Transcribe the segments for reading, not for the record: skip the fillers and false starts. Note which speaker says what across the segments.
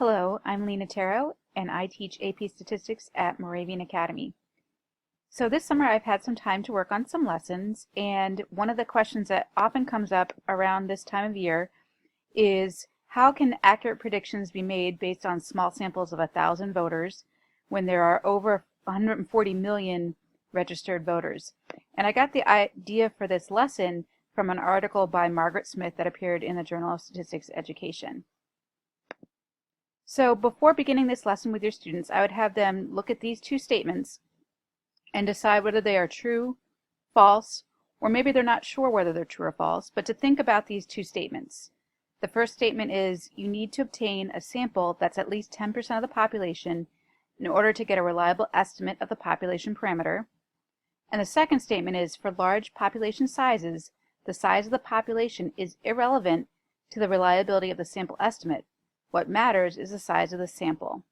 Speaker 1: Hello, I'm Lena Taro, and I teach AP Statistics at Moravian Academy. So this summer I've had some time to work on some lessons, and one of the questions that often comes up around this time of year is how can accurate predictions be made based on small samples of 1,000 voters when there are over 140 million registered voters? And I got the idea for this lesson from an article by Margaret Smith that appeared in the Journal of Statistics Education. So before beginning this lesson with your students, I would have them look at these two statements and decide whether they are true, false, or maybe they're not sure whether they're true or false, but to think about these two statements. The first statement is you need to obtain a sample that's at least 10% of the population in order to get a reliable estimate of the population parameter. And the second statement is for large population sizes, the size of the population is irrelevant to the reliability of the sample estimate. What matters is the size of the sample.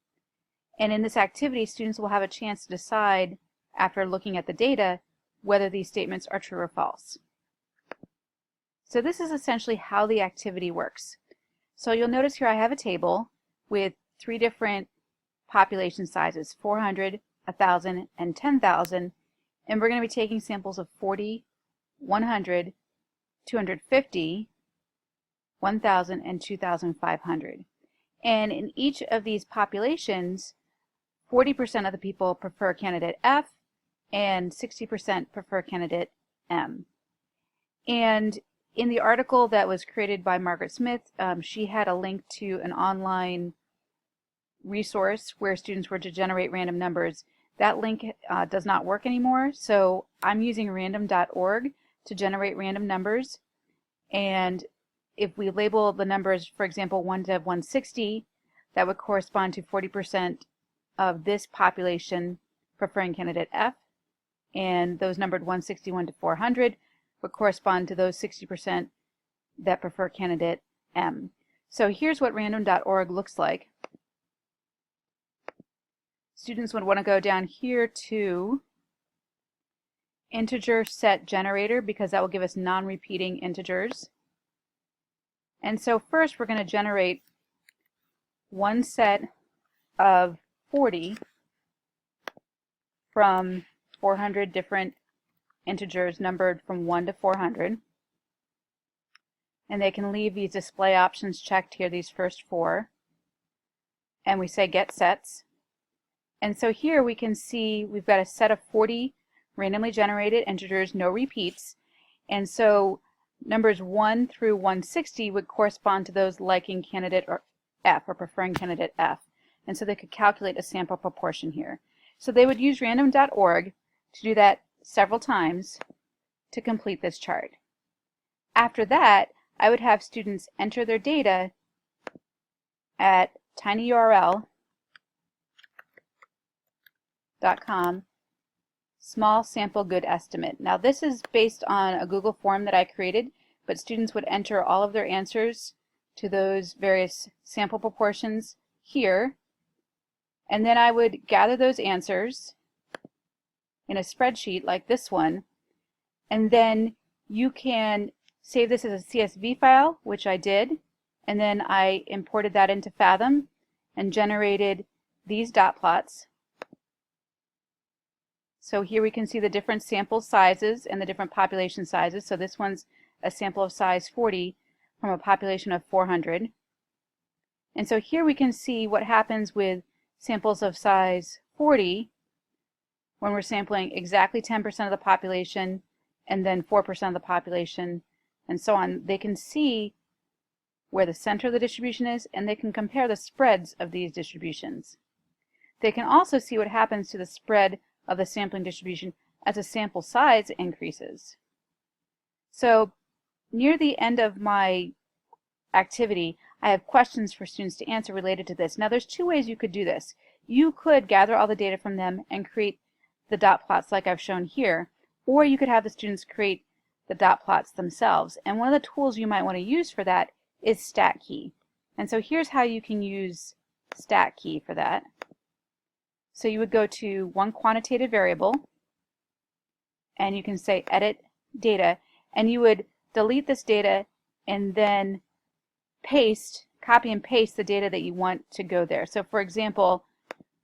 Speaker 1: And in this activity, students will have a chance to decide, after looking at the data, whether these statements are true or false. So this is essentially how the activity works. So you'll notice here I have a table with three different population sizes, 400, 1,000, and 10,000, and we're going to be taking samples of 40, 100, 250, 1,000, and 2,500. And in each of these populations, 40% of the people prefer candidate F and 60% prefer candidate M. And in the article that was created by Margaret Smith, she had a link to an online resource where students were to generate random numbers. That link does not work anymore, so I'm using random.org to generate random numbers. And if we label the numbers, for example, 1 to 160, that would correspond to 40% of this population preferring candidate F, and those numbered 161 to 400 would correspond to those 60% that prefer candidate M. So here's what random.org looks like. Students would want to go down here to integer set generator because that will give us non-repeating integers. And so first we're going to generate one set of 40 from 400 different integers numbered from 1 to 400. And they can leave these display options checked here, these first four. And we say get sets. And so here we can see we've got a set of 40 randomly generated integers, no repeats. And so numbers 1 through 160 would correspond to those liking candidate F or preferring candidate F. And so they could calculate a sample proportion here. So they would use random.org to do that several times to complete this chart. After that, I would have students enter their data at tinyurl.com small sample good estimate. Now this is based on a Google form that I created, but students would enter all of their answers to those various sample proportions here, and then I would gather those answers in a spreadsheet like this one, and then you can save this as a CSV file, which I did, and then I imported that into Fathom and generated these dot plots. So here we can see the different sample sizes and the different population sizes. So this one's a sample of size 40 from a population of 400. And so here we can see what happens with samples of size 40 when we're sampling exactly 10% of the population and then 4% of the population and so on. They can see where the center of the distribution is, and they can compare the spreads of these distributions. They can also see what happens to the spread of the sampling distribution as the sample size increases. So near the end of my activity, I have questions for students to answer related to this. Now there's two ways you could do this. You could gather all the data from them and create the dot plots like I've shown here, or you could have the students create the dot plots themselves. And one of the tools you might want to use for that is StatKey. And so here's how you can use StatKey for that. So you would go to one quantitative variable, and you can say edit data, and you would delete this data and then paste copy and paste the data that you want to go there. So for example,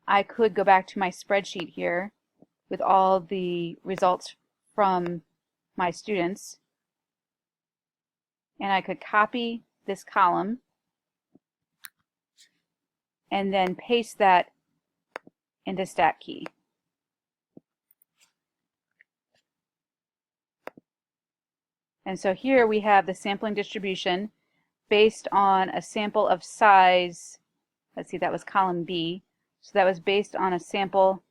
Speaker 1: I could go back to my spreadsheet here with all the results from my students, and I could copy this column and then paste that into StatKey. And so here we have the sampling distribution based on a sample of size, let's see, that was column B. So that was based on a sample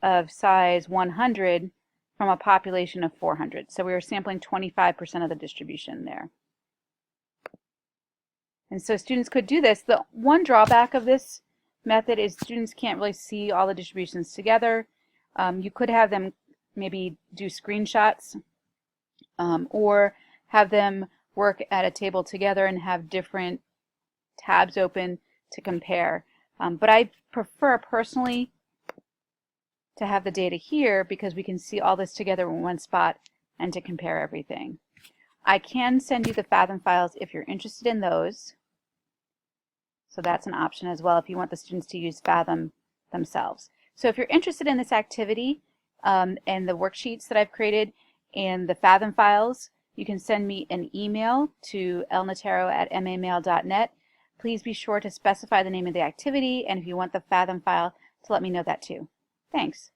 Speaker 1: of size 100 from a population of 400. So we were sampling 25% of the distribution there. And so students could do this. The one drawback of this method is students can't really see all the distributions together. You could have them maybe do screenshots or have them work at a table together and have different tabs open to compare. But I prefer personally to have the data here because we can see all this together in one spot and to compare everything. I can send you the Fathom files if you're interested in those. So that's an option as well if you want the students to use Fathom themselves. So if you're interested in this activity and the worksheets that I've created and the Fathom files, you can send me an email to lnotaro@mamail.net. Please be sure to specify the name of the activity, and if you want the Fathom file, to let me know that too. Thanks.